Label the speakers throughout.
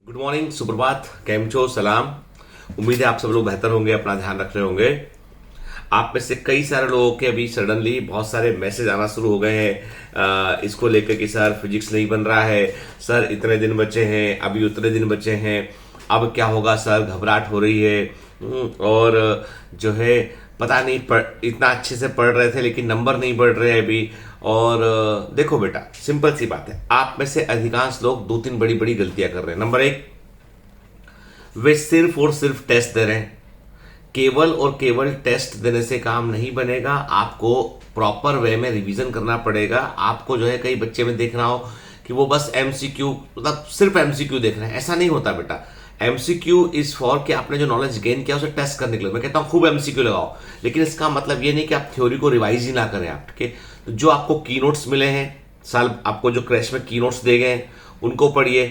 Speaker 1: Good morning, सुप्रभात, cam छो, सलाम। उम्मीद है आप सब लोग बेहतर होंगे, अपना ध्यान रख रहे होंगे। आप में से कई सारे लोगों के अभी सडनली बहुत सारे मैसेज आना शुरू हो गए हैं इसको लेकर कि सर फिजिक्स नहीं बन रहा है, सर इतने दिन बचे हैं, अभी उतने दिन बचे हैं, अब क्या होगा सर, घबराहट हो रही है। और जो है पता नहीं इतना अच्छे से पढ़ रहे थे लेकिन नंबर नहीं बढ़ रहे हैं अभी। और देखो बेटा, सिंपल सी बात है, आप में से अधिकांश लोग दो तीन बड़ी बड़ी गलतियां कर रहे हैं। नंबर एक, वे सिर्फ और सिर्फ टेस्ट दे रहे हैं। केवल और केवल टेस्ट देने से काम नहीं बनेगा, आपको प्रॉपर वे में रिवीजन करना पड़ेगा। आपको जो है कई बच्चे में देख रहा हो कि वो बस एमसीक्यू, मतलब सिर्फ एमसीक्यू देख रहे हैं। ऐसा नहीं होता बेटा। एमसीक्यू इज फॉर कि आपने जो नॉलेज गेन किया उसे टेस्ट करने के लिए। मैं कहता हूं खूब एमसीक्यू लगाओ, लेकिन इसका मतलब ये नहीं कि आप थ्योरी को रिवाइज ही ना करें। आपके जो आपको की नोट्स मिले हैं, साल आपको जो क्रैश में की नोट्स दे गए हैं उनको पढ़िए,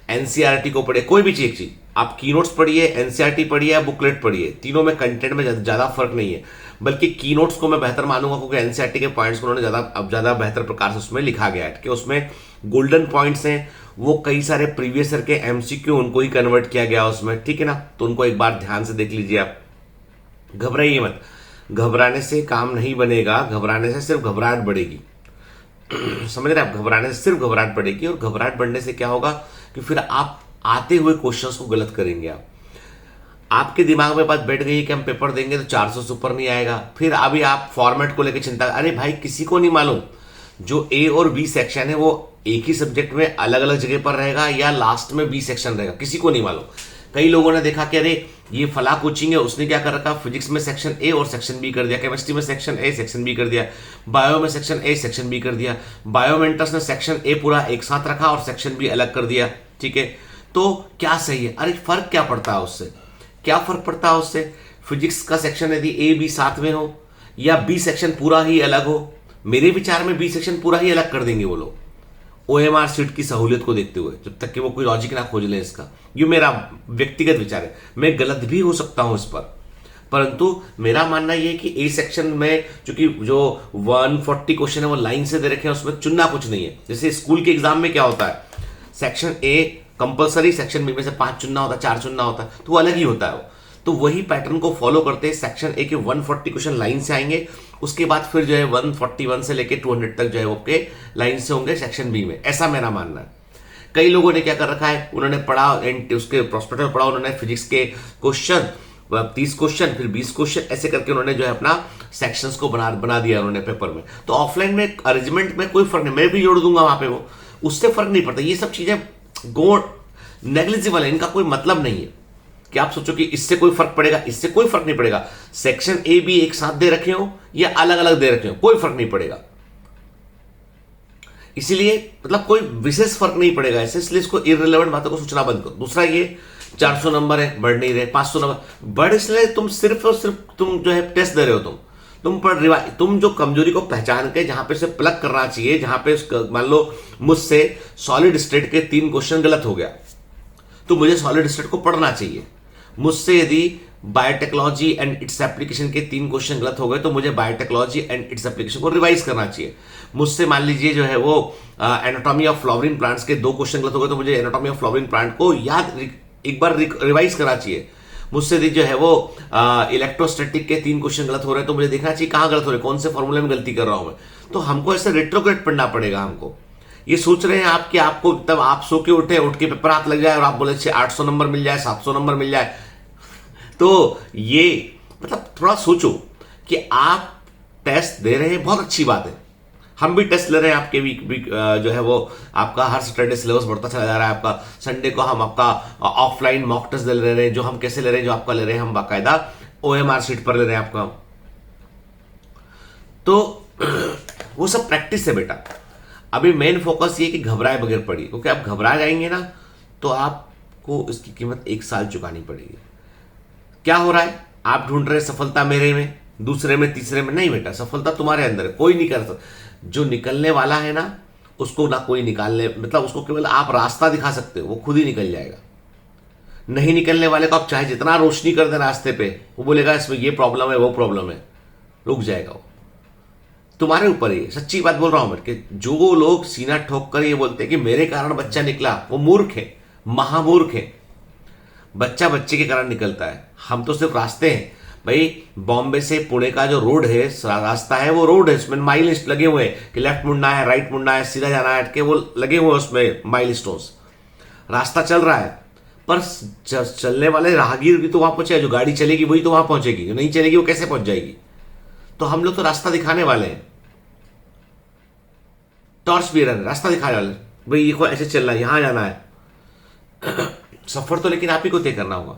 Speaker 1: एनसीईआरटी को पढ़िए। कोई भी चीज आप की नोट्स पढ़िए, एनसीईआरटी पढ़िए या बुकलेट पढ़िए, तीनों में कंटेंट में ज्यादा फर्क नहीं है। बल्कि की नोट्स को मैं बेहतर मानूंगा क्योंकि एनसीईआरटी के पॉइंट्स को उन्होंने ज्यादा बेहतर प्रकार से उसमें लिखा गया है कि उसमें गोल्डन पॉइंट्स हैं। वो कई सारे प्रीवियस ईयर के एमसीक्यू उनको ही कन्वर्ट किया गया उसमें, ठीक है ना। तो उनको एक बार ध्यान से देख लीजिए आप। घबराइए मत, घबराने से काम नहीं बनेगा, घबराने से सिर्फ घबराहट बढ़ेगी। समझ रहे हैं आप? घबराने से सिर्फ घबराहट बढ़ेगी, और घबराहट बढ़ने से क्या होगा कि फिर आप आते हुए क्वेश्चंस को गलत करेंगे। आप आपके दिमाग में बात बैठ गई कि हम पेपर देंगे तो 400 से ऊपर नहीं आएगा। फिर अभी आप फॉर्मेट को लेकर चिंता, अरे भाई किसी को नहीं मालूम जो ए और बी सेक्शन है वो एक ही सब्जेक्ट में अलग अलग जगह पर रहेगा या लास्ट में बी सेक्शन रहेगा, किसी को नहीं मालूम। कई लोगों ने देखा कि अरे ये फला कोचिंग है, उसने क्या कर रखा, फिजिक्स में सेक्शन ए और सेक्शन बी कर दिया, केमिस्ट्री में सेक्शन ए सेक्शन बी कर दिया, बायो में सेक्शन ए सेक्शन बी कर दिया, बायोमेंटस ने सेक्शन ए पूरा एक साथ रखा और सेक्शन बी अलग कर दिया। ठीक है, तो क्या सही है? अरे फर्क क्या पड़ता है उससे? क्या फर्क पड़ता है उससे? फिजिक्स का सेक्शन यदि ए बी साथ में हो या बी सेक्शन पूरा ही अलग हो, मेरे विचार में बी सेक्शन पूरा ही अलग कर देंगे वो लोग, ओएमआर सीट की सहूलियत को देखते हुए, जब तक कि वो कोई लॉजिक ना खोज लें इसका। ये मेरा व्यक्तिगत विचार है, मैं गलत भी हो सकता हूं इस पर, परंतु मेरा मानना यह है कि ए सेक्शन में चूंकि जो 140 क्वेश्चन है वो लाइन से दे रखे हैं, उसमें चुनना कुछ नहीं है। जैसे स्कूल के एग्जाम में क्या होता है, section A compulsory, section B में से 5 चुनना होता है, 4 चुनना होता है, तो वो अलग ही होता है वो। तो वही पैटर्न को फॉलो करते सेक्शन ए के 140 क्वेश्चन लाइन से आएंगे, उसके बाद फिर जो है 141 से लेके 200 तक जो है वो आपके लाइन से होंगे सेक्शन बी में। ऐसा मेरा मानना है। कई लोगों ने क्या कर रखा है, उन्होंने पढ़ा उसके प्रोस्पेक्टस में पढ़ा, उन्होंने फिजिक्स के क्वेश्चन 30 क्वेश्चन फिर 20 क्वेश्चन ऐसे करके उन्होंने जो है अपना सेक्शंस को बना दिया उन्होंने पेपर में। तो ऑफलाइन में अरेंजमेंट में कोई फर्क नहीं, मैं भी जोड़ दूंगा वहां पे, वो उससे फर्क नहीं पड़ता। ये सब चीजें गो नेग्लिजिबल है, इनका कोई मतलब नहीं है कि आप सोचो कि इससे कोई फर्क पड़ेगा, इससे कोई फर्क नहीं पड़ेगा। सेक्शन ए बी एक साथ दे रखे हो या अलग अलग दे रखे हो, कोई फर्क नहीं पड़ेगा। इसीलिए मतलब कोई विशेष फर्क नहीं पड़ेगा ऐसे, इसलिए इसको इररिलेवेंट बातों को सोचना बंद करो। दूसरा ये 400 नंबर है, बढ़ नहीं रहे, 500 नंबर बढ़, इसलिए तुम सिर्फ और सिर्फ तुम जो है टेस्ट दे रहे हो। तुम जो कमजोरी को पहचान के जहां पे से प्लग करना चाहिए, जहां पे मान लो मुझसे सॉलिड स्टेट के 3 क्वेश्चन गलत हो गया तो मुझे सॉलिड स्टेट को पढ़ना चाहिए। मुझसे यदि बायोटेक्नोलॉजी एंड इट्स एप्लीकेशन के 3 क्वेश्चन गलत हो गए तो मुझे बायोटेक्नोलॉजी एंड इट्स एप्लीकेशन को रिवाइज करना चाहिए। मुझसे मान लीजिए जो है वो एनाटॉमी ऑफ फ्लावरिंग प्लांट्स के 2 क्वेश्चन गलत हो गए तो मुझे एनाटॉमी ऑफ फ्लावरिंग प्लांट को याद एक बार रिवाइज करना चाहिए। मुझसे यदि जो है वो इलेक्ट्रोस्टैटिक के 3 क्वेश्चन गलत हो रहे हैं तो मुझे देखना चाहिए कहां गलत हो रहे हैं, कौन से फॉर्मूले में गलती कर रहा हूं मैं। तो हमको ऐसे रेट्रोग्रेड पढ़ना पड़ेगा। हमको ये सोच रहे हैं आप कि आपको तब आप सो के उठ के पेपर हाथ लग जाए और आप बोले 800 नंबर मिल जाए, 700 नंबर मिल जाए, तो ये मतलब थोड़ा सोचो कि आप टेस्ट दे रहे हैं, बहुत अच्छी बात है। हम भी टेस्ट ले रहे हैं आपके वीक जो है वो आपका हर सैटरडे सिलेबस बढ़ता चला जा रहा है आपका। संडे को हम आपका ऑफलाइन मॉक टेस्ट ले रहे हैं, जो हम कैसे ले रहे हैं, जो आपका ले रहे हैं हम बाकायदा ओएमआर शीट पर ले रहे हैं आपका। तो वो सब प्रैक्टिस है बेटा। अभी मेन फोकस ये कि घबराए बगैर पढ़िए, क्योंकि आप घबरा जाएंगे ना तो आपको इसकी कीमत 1 साल चुकानी पड़ेगी। क्या हो रहा है, आप ढूंढ रहे सफलता मेरे में, दूसरे में, तीसरे में, नहीं बेटा, सफलता तुम्हारे अंदर है, कोई नहीं कर सकता। जो निकलने वाला है ना उसको ना कोई निकालने, मतलब उसको केवल आप रास्ता दिखा सकते हो, वो खुद ही निकल जाएगा। नहीं निकलने वाले को आप चाहे जितना रोशनी कर दे रास्ते पे, वो बोलेगा इसमें ये प्रॉब्लम है वो प्रॉब्लम है, रुक जाएगा वो। तुम्हारे ऊपर ही सच्ची बात बोल रहा हूं मैं कि जो लोग सीना ठोक कर ये बोलते हैं कि मेरे कारण बच्चा निकला, वो मूर्ख है। महामूर्ख हैं। बच्चा बच्चे के कारण निकलता है, हम तो सिर्फ रास्ते हैं भाई। बॉम्बे से पुणे का जो रोड है, रास्ता है, वो रोड है, उसमें माइल लगे हुए हैं कि लेफ्ट मुड़ना है, राइट मुड़ना है, सीधा जाना है, के वो लगे हुए हैं उसमें माइल स्टोन्स। रास्ता चल रहा है, पर चलने वाले राहगीर भी तो वहां पहुंचे, जो गाड़ी चलेगी वही तो वहां पहुंचेगी, जो नहीं चलेगी वो कैसे पहुंच जाएगी। तो हम लोग तो रास्ता दिखाने वाले हैं, टॉर्च भी रहे, रास्ता दिखाने वाले, भाई ये ऐसे चलना है, यहां जाना है। सफर तो लेकिन आप ही को तय करना होगा।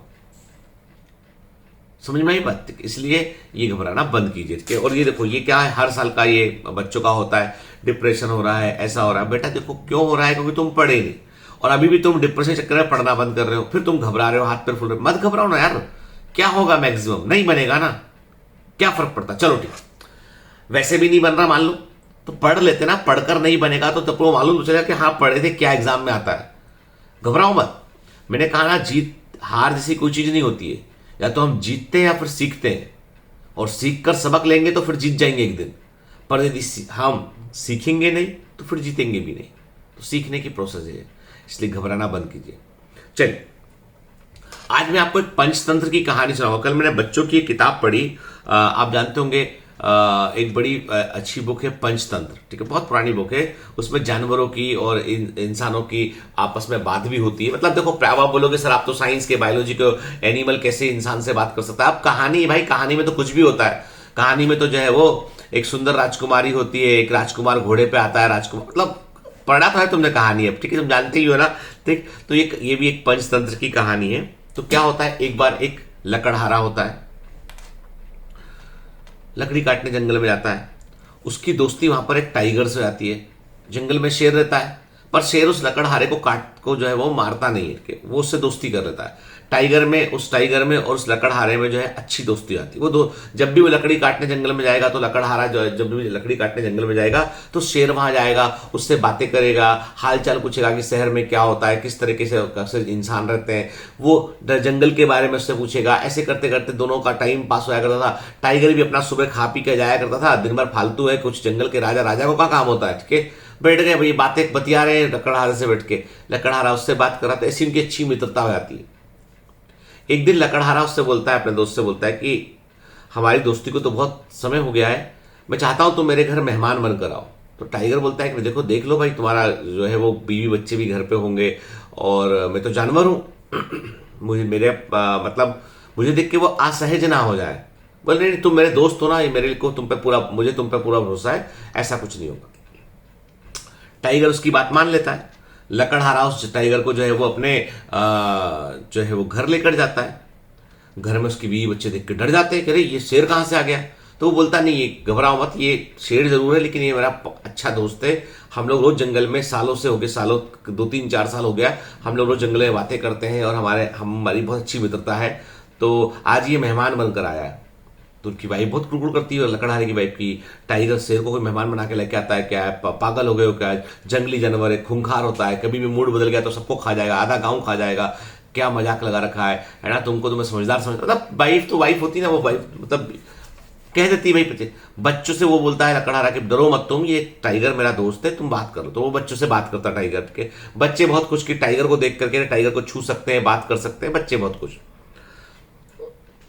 Speaker 1: समझ में आई बात। इसलिए ये घबराना बंद कीजिए। और ये देखो, ये क्या है, हर साल का ये बच्चों का होता है, डिप्रेशन हो रहा है, ऐसा हो रहा है। बेटा देखो क्यों हो रहा है, क्योंकि तुम पढ़े नहीं, और अभी भी तुम डिप्रेशन चक्कर में पढ़ना बंद कर रहे हो, फिर तुम घबरा रहे हो, हाथ पैर फूल रहे हो। मत घबराओ ना यार, क्या होगा, मैक्सिमम नहीं बनेगा ना, क्या फर्क पड़ता। चलो ठीक, वैसे भी नहीं बन रहा मान लो, तो पढ़ लेते ना, पढ़कर नहीं बनेगा तो तब मालूम तो चलेगा कि हाँ पढ़े थे, क्या एग्जाम में आता है। घबराओ मत। मैंने कहा ना, जीत हार जैसी कोई चीज नहीं होती है, या तो हम जीतते हैं या फिर सीखते हैं, और सीख कर सबक लेंगे तो फिर जीत जाएंगे एक दिन। पर यदि हम सीखेंगे नहीं तो फिर जीतेंगे भी नहीं। तो सीखने की प्रोसेस है, इसलिए घबराना बंद कीजिए। चलिए, आज मैं आपको एक पंचतंत्र की कहानी सुनाऊंगा। कल मैंने बच्चों की एक किताब पढ़ी, आप जानते होंगे, एक बड़ी अच्छी बुक है पंचतंत्र, ठीक है, बहुत पुरानी बुक है। उसमें जानवरों की और इंसानों की आपस में बात भी होती है। मतलब देखो, आप बोलोगे सर आप तो साइंस के, बायोलॉजी के, एनिमल कैसे इंसान से बात कर सकता है। अब कहानी भाई, कहानी में तो कुछ भी होता है। कहानी में तो जो है वो एक सुंदर राजकुमारी होती है, एक राजकुमार घोड़े पे आता है, राजकुमार, मतलब पढ़ा तो है तुमने कहानी, अब ठीक है, तुम जानते ही हो ना। ठीक, तो ये भी एक पंचतंत्र की कहानी है। तो क्या होता है, एक बार एक लकड़हारा होता है, लकड़ी काटने जंगल में जाता है। उसकी दोस्ती वहां पर एक टाइगर से जाती है। जंगल में शेर रहता है, पर शेर उस लकड़हारे को जो है वो मारता नहीं है, वो उससे दोस्ती कर लेता है। उस टाइगर में और उस लकड़हारे में जो है अच्छी दोस्ती आती है। जब भी वो लकड़ी काटने जंगल में जाएगा, तो लकड़हारा जो है, जब भी लकड़ी काटने जंगल में जाएगा तो शेर वहां जाएगा, उससे बातें करेगा, हालचाल पूछेगा कि शहर में क्या होता है, किस तरीके से इंसान रहते हैं, वो जंगल के बारे में उससे पूछेगा। ऐसे करते करते दोनों का टाइम पास होया करता था। टाइगर भी अपना सुबह खा पी के जाया करता था, दिन भर फालतू है, कुछ जंगल के राजा को क्या काम होता है, ठीक है, बैठ गए भाई, बातें बतिया रहे हैं लकड़हारे से बैठ के। लकड़हारा उससे बात कर रहा था, ऐसी उनकी अच्छी मित्रता हो जाती है। एक दिन लकड़हारा उससे बोलता है, अपने दोस्त से बोलता है कि हमारी दोस्ती को तो बहुत समय हो गया है, मैं चाहता हूं तुम मेरे घर मेहमान बनकर आओ। तो टाइगर बोलता है कि देखो देख लो भाई, तुम्हारा जो है वो बीवी बच्चे भी घर पे होंगे, और मैं तो जानवर हूं मतलब मुझे देख के वो असहज ना हो जाए। बोल नहीं, तुम मेरे दोस्त हो ना, मुझे तुम पे पूरा भरोसा है, ऐसा कुछ नहीं होगा। टाइगर उसकी बात मान लेता है। लकड़हारा उस टाइगर को जो है वो अपने जो है वो घर लेकर जाता है। घर में उसकी बीवी बच्चे देख के डर जाते हैं कि अरे ये शेर कहां से आ गया। तो वो बोलता नहीं, ये घबराओ मत, ये शेर जरूर है लेकिन ये मेरा अच्छा दोस्त है। हम लोग रोज जंगल में सालों से हो गए, 2-3-4 साल हो गया, हम लोग रोज जंगल में बातें करते हैं और हमारी बहुत अच्छी मित्रता है। तो आज ये मेहमान बनकर आया है। तो उनकी वाइफ बहुत कुड़कुड़ करती है, लकड़हारे की वाइफ की, टाइगर शेर को कोई मेहमान बना के लेके आता है, क्या है, पागल हो गए हो क्या, जंगली जानवर है, खूंखार होता है, कभी भी मूड बदल गया तो सबको खा जाएगा, आधा गांव खा जाएगा, क्या मजाक लगा रखा है ना, तुमको तो मैं समझदार मतलब वाइफ तो वाइफ होती है ना, वो वाइफ मतलब कह देती है भाई। बच्चों से वो बोलता है लकड़हारा कि डरो मत तुम, ये टाइगर मेरा दोस्त है, तुम बात करो। तो वो बच्चों से बात करता है टाइगर के। बच्चे बहुत खुश कि टाइगर को देख करके टाइगर को छू सकते हैं, बात कर सकते हैं, बच्चे बहुत खुश।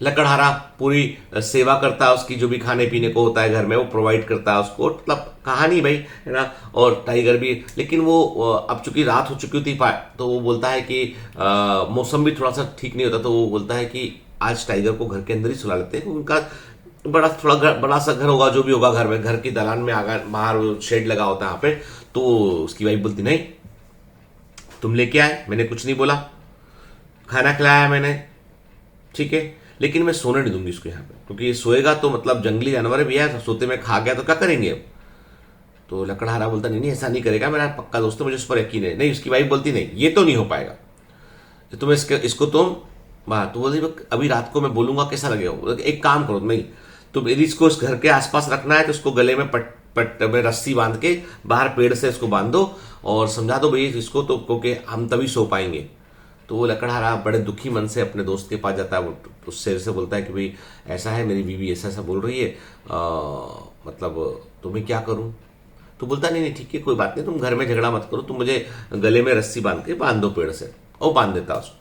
Speaker 1: लकड़हारा पूरी सेवा करता है उसकी, जो भी खाने पीने को होता है घर में वो प्रोवाइड करता है उसको, मतलब कहानी भाई है ना। और टाइगर भी, लेकिन वो अब चूंकि रात हो चुकी थी, तो वो बोलता है कि मौसम भी थोड़ा सा ठीक नहीं होता, तो वो बोलता है कि आज टाइगर को घर के अंदर ही सुला लेते हैं। उनका बड़ा सा घर होगा, जो भी होगा घर में, घर की दलान में बाहर शेड लगा होता है यहाँ पे। तो उसकी वाइफ बोलती नहीं, तुम लेके आए, मैंने कुछ नहीं बोला, खाना खिलाया मैंने, ठीक है, लेकिन मैं सोने नहीं दूंगी इसको यहाँ पे, क्योंकि ये सोएगा तो मतलब जंगली जानवर भी है, सोते में खा गया तो क्या करेंगे अब। तो लकड़हारा बोलता नहीं ऐसा नहीं करेगा, मेरा पक्का दोस्त है, मुझे उस पर यकीन है। नहीं, उसकी वाइफ बोलती नहीं, ये तो नहीं हो पाएगा, तुम इसको तुम तो बोलती अभी रात को मैं बोलूंगा कैसा लगेगा। एक काम करो, नहीं तुम यदि इसको इस घर के आसपास रखना है तो इसको गले में पट में रस्सी बांध के बाहर पेड़ से इसको बांध दो और समझा दो भाई इसको, तो क्योंकि हम तभी सो पाएंगे। तो वो लकड़हारा बड़े दुखी मन से अपने दोस्त के पास जाता है। वो उस शेर से बोलता है कि भाई ऐसा है, मेरी बीवी ऐसा ऐसा बोल रही है, मतलब तुम्हें क्या करूं। तो बोलता नहीं ठीक है कोई बात नहीं, तुम घर में झगड़ा मत करो, तुम मुझे गले में रस्सी बांध दो पेड़ से, और बांध देता है उसको,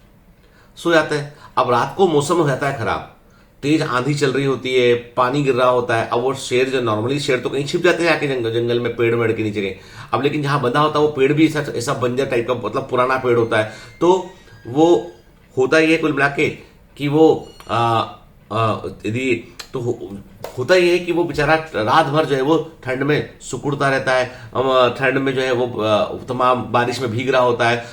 Speaker 1: सो जाते हैं। अब रात को मौसम हो जाता है खराब, तेज आंधी चल रही होती है, पानी गिर रहा होता है। अब वो शेर जो नॉर्मली शेर तो कहीं छिप जाते हैं आके जंगल में, पेड़ वेड़ के नीचे कहीं। अब लेकिन जहां बंधा होता है वो पेड़ भी ऐसा ऐसा बंजर टाइप का, मतलब पुराना पेड़ होता है। तो वो होता ही है कुल मिला के कि वो यदि तो होता ही है कि वो बेचारा रात भर जो है वो ठंड में सुकुड़ता रहता है, ठंड में जो है वो तमाम बारिश में भीग रहा होता है।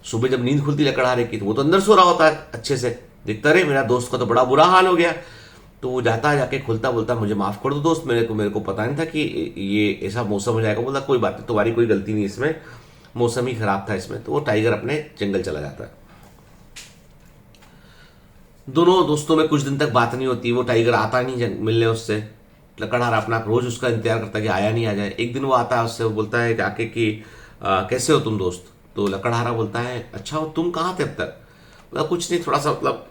Speaker 1: सुबह जब नींद खुलती लकड़हारे की तो वो तो अंदर सो रहा होता है अच्छे से, दिखता रहे मेरा दोस्त का तो बड़ा बुरा हाल हो गया। तो वो जाता है, जाके खुलता, बोलता मुझे माफ कर दो दोस्त, मेरे को पता नहीं था कि ये ऐसा मौसम हो जाएगा। बोलता कोई बात नहीं, तुम्हारी कोई गलती नहीं इसमें, मौसम ही खराब था इसमें। तो वो टाइगर अपने जंगल चला जाता है। दोनों दोस्तों में कुछ दिन तक बात नहीं होती, वो टाइगर आता नहीं मिलने उससे। लकड़हारा अपना रोज उसका इंतजार करता है कि आया नहीं आ जाए। एक दिन वो आता है उससे, वो बोलता है जाके कि कैसे हो तुम दोस्त? तो लकड़हारा बोलता है अच्छा हो, तुम कहाँ थे अब तक? बोला कुछ नहीं, थोड़ा सा मतलब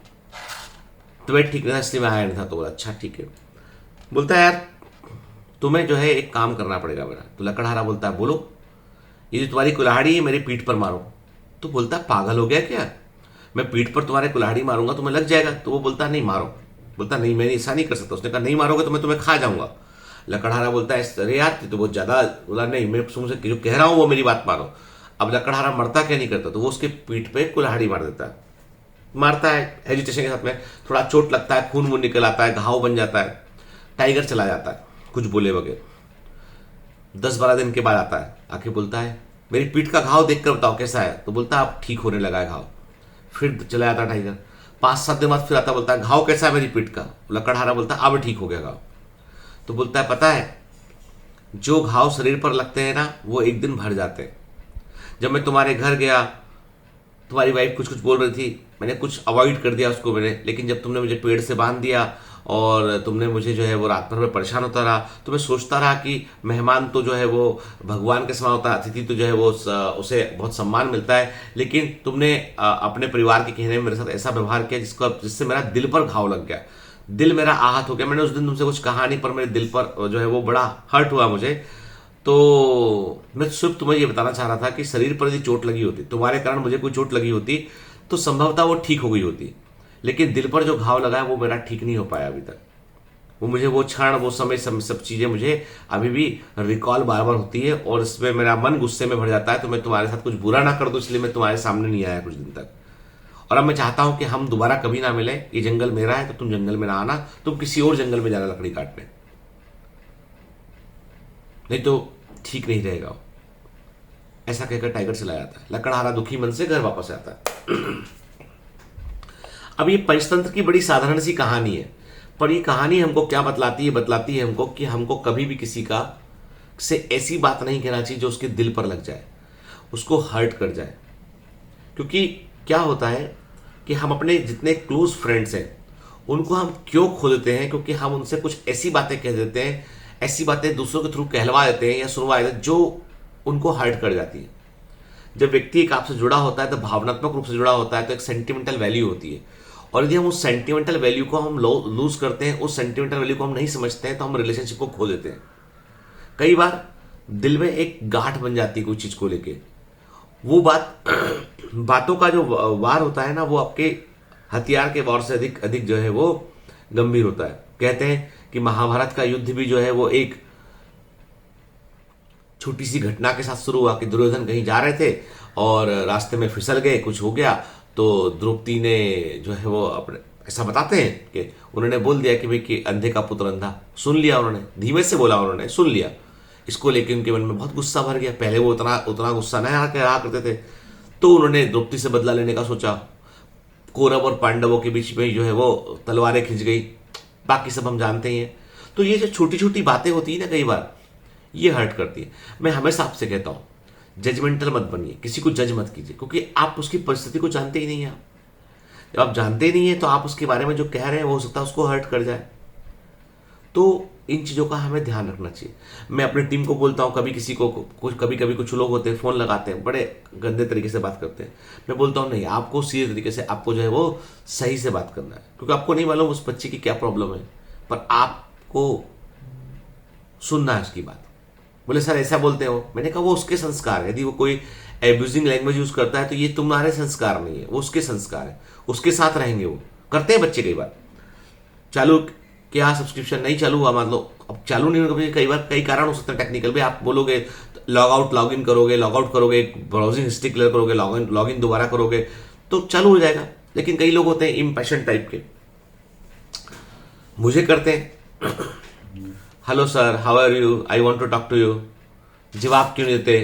Speaker 1: तबीयत ठीक नहीं था इसलिए मैं आया नहीं था। तो बोला अच्छा ठीक है। बोलता है यार तुम्हें जो है एक काम करना पड़ेगा मेरा। तो लकड़हारा बोलता है बोलो। ये जो तुम्हारी कुल्हाड़ी है मेरी पीठ पर मारो। तो बोलता है पागल हो गया क्या, मैं पीठ पर तुम्हारे कुल्हाड़ी मारूंगा तुम्हें लग जाएगा? तो वो बोलता नहीं मारो। बोलता नहीं मैं ऐसा नहीं कर सकता। उसने कहा नहीं मारोगे तो मैं तुम्हें खा जाऊंगा। लकड़हारा बोलता है अरे यार तो बहुत ज्यादा। बोला नहीं, मैं तुमसे जो कह रहा हूं वो मेरी बात मानो। अब लकड़हारा मरता क्या नहीं करता, तो वो उसके पीठ पे कुल्हाड़ी मार देता है। मारता है एजिटेशन के साथ में, थोड़ा चोट लगता है, खून वून निकल आता है, घाव बन जाता है। टाइगर चला जाता है कुछ बोले बगैर। 10-12 दिन के बाद आता है, आके बोलता है मेरी पीठ का घाव देखकर बताओ कैसा है। तो बोलता है अब ठीक होने लगा है घाव। फिर चला जाता है टाइगर। 5-7 दिन बाद फिर आता, बोलता है घाव कैसा है मेरी पीठ का? लकड़हारा बोलता है अब ठीक हो गया घाव। तो बोलता है पता है जो घाव शरीर पर लगते हैं ना वो एक दिन भर जाते हैं। जब मैं तुम्हारे घर गया, तुम्हारी वाइफ कुछ कुछ बोल रही थी, मैंने कुछ अवॉइड कर दिया उसको मैंने, लेकिन जब तुमने मुझे पेड़ से बांध दिया और तुमने मुझे जो है वो रात भर में परेशान होता रहा, तो मैं सोचता रहा कि मेहमान तो जो है वो भगवान के समान होता है, अतिथि तो जो है वो उसे बहुत सम्मान मिलता है, लेकिन तुमने अपने परिवार के कहने में मेरे साथ ऐसा व्यवहार किया जिससे मेरा दिल पर घाव लग गया, दिल मेरा आहत हो गया। मैंने उस दिन तुमसे कुछ कहा नहीं पर मेरे दिल पर जो है वो बड़ा हर्ट हुआ मुझे। तो मैं सिर्फ तुम्हें ये बताना चाह रहा था कि शरीर पर यदि चोट लगी होती, तुम्हारे कारण मुझे कोई चोट लगी होती तो संभवतः वो ठीक हो गई होती, लेकिन दिल पर जो घाव लगा है वो मेरा ठीक नहीं हो पाया अभी तक। वो मुझे वो क्षण, वो समय, सब चीजें मुझे अभी भी रिकॉल बार बार होती है और इसमें मेरा मन गुस्से में भर जाता है। तो मैं तुम्हारे साथ कुछ बुरा ना कर दूं इसलिए मैं तुम्हारे सामने नहीं आया कुछ दिन तक। और अब मैं चाहता हूं कि हम दोबारा कभी ना मिले। ये जंगल मेरा है तो तुम जंगल में ना आना, तुम किसी और जंगल में जाना लकड़ी काटने, नहीं तो ठीक नहीं रहेगा। ऐसा कहकर टाइगर चला जाता है। लकड़हारा दुखी मन से घर वापस आता है। अब ये पंचतंत्र की बड़ी साधारण सी कहानी है, पर ये कहानी हमको क्या बतलाती है? बतलाती है हमको कि हमको कभी भी किसी का से ऐसी बात नहीं कहना चाहिए जो उसके दिल पर लग जाए, उसको हर्ट कर जाए। क्योंकि क्या होता है कि हम अपने जितने क्लोज फ्रेंड्स हैं उनको हम क्यों खो देते हैं? क्योंकि हम उनसे कुछ ऐसी बातें कह देते हैं, ऐसी बातें दूसरों के थ्रू कहलवा देते हैं या सुनवा देते हैं जो उनको हर्ट कर जाती है। जब व्यक्ति एक आपसे जुड़ा होता है तो भावनात्मक रूप से जुड़ा होता है, तो एक सेंटिमेंटल वैल्यू होती है। और यदि हम उस सेंटिमेंटल वैल्यू को हम लूज करते हैं, उस सेंटिमेंटल वैल्यू को हम नहीं समझते हैं, तो हम रिलेशनशिप को खो देते हैं। कई बार दिल में एक गांठ बन जाती है कोई चीज को लेके। वो बातों का जो वार होता है ना, वो आपके हथियार के वार से अधिक अधिक जो है वो गंभीर होता है। कहते हैं कि महाभारत का युद्ध भी जो है वो एक छोटी सी घटना के साथ शुरू हुआ कि दुर्योधन कहीं जा रहे थे और रास्ते में फिसल गए, कुछ हो गया, तो द्रौपदी ने जो है वो अपने, ऐसा बताते हैं कि उन्होंने बोल दिया कि भाई कि अंधे का पुत्र अंधा। सुन लिया उन्होंने, धीमे से बोला उन्होंने, सुन लिया। इसको लेकर उनके मन में बहुत गुस्सा भर गया। पहले वो उतना उतना गुस्सा नहीं रहा करते थे। तो उन्होंने द्रौपदी से बदला लेने का सोचा। कौरव और पांडवों के बीच में जो है वो तलवारें खिंच गई। बाकी सब हम जानते ही हैं। तो ये जो छोटी छोटी बातें होती है ना, कई बार ये हर्ट करती है। मैं हमेशा आपसे कहता हूं जजमेंटल मत बनिए, किसी को जज मत कीजिए, क्योंकि आप उसकी परिस्थिति को जानते ही नहीं हैं। जब आप जानते ही नहीं है तो आप उसके बारे में जो कह रहे हैं वो हो सकता है उसको हर्ट कर जाए। तो इन चीजों का हमें ध्यान रखना चाहिए। मैं अपनी टीम को बोलता हूं, कभी किसी को कभी कभी कुछ लोग होते हैं फोन लगाते हैं, बड़े गंदे तरीके से बात करते हैं। मैं बोलता हूं नहीं, आपको सीधे तरीके से आपको जो है वो सही से बात करना है, क्योंकि आपको नहीं मालूम उस बच्चे की क्या प्रॉब्लम है, पर आपको सुनना है उसकी बात। बोले सर ऐसा बोलते हो, मैंने कहा वो उसके संस्कार है। यदि वो कोई एब्यूजिंग लैंग्वेज यूज करता है, तो ये तुम्हारे संस्कार नहीं है, वो उसके संस्कार है, उसके साथ रहेंगे। वो करते हैं बच्चे कई बार। चालू क्या सब्सक्रिप्शन नहीं चालू हुआ, मान लो अब चालू नहीं होगा, कई बार कई कारण हो सकते हैं टेक्निकल भी। आप बोलोगे लॉग आउट लॉग इन करोगे, लॉग आउट करोगे, ब्राउजिंग हिस्ट्री क्लियर करोगे, लॉग इन दोबारा करोगे तो चालू हो जाएगा। लेकिन कई लोग होते हैं इम्पैशन टाइप के, मुझे करते हैं hello sir how are you, I want to talk to you, जवाब क्यों नहीं देते,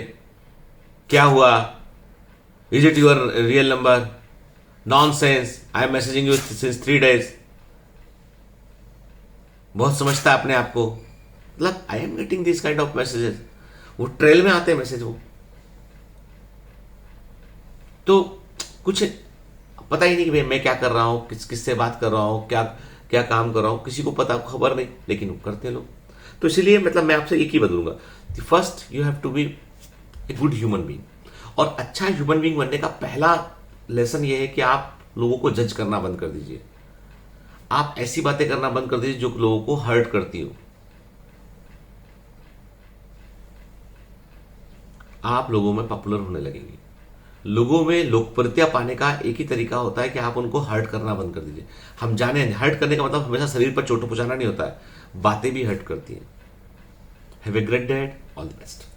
Speaker 1: क्या हुआ, is it your real number, nonsense, I am messaging you since 3 days। बहुत समझता है अपने आप को, मतलब I am getting this kind of messages. वो ट्रेल में आते हैं मैसेज, वो तो कुछ पता ही नहीं कि भाई मैं क्या कर रहा हूं, किससे बात कर रहा हूं, क्या क्या काम कर रहा हूं, किसी को पता खबर नहीं, लेकिन वो करते हैं लोग। तो इसलिए मतलब मैं आपसे एक ही बदलूंगा, first you have to be a good human being. और अच्छा ह्यूमन बीइंग बनने का पहला लेसन ये है कि आप लोगों को जज करना बंद कर दीजिए। आप ऐसी बातें करना बंद कर दीजिए जो लोगों को हर्ट करती हो। आप लोगों में पॉपुलर होने लगेंगे। लोगों में लोकप्रियता पाने का एक ही तरीका होता है कि आप उनको हर्ट करना बंद कर दीजिए। हम जाने हर्ट करने का मतलब हमेशा शरीर पर चोट पहुंचाना नहीं होता है, बातें भी हर्ट करती हैं। Have a great day, all the best.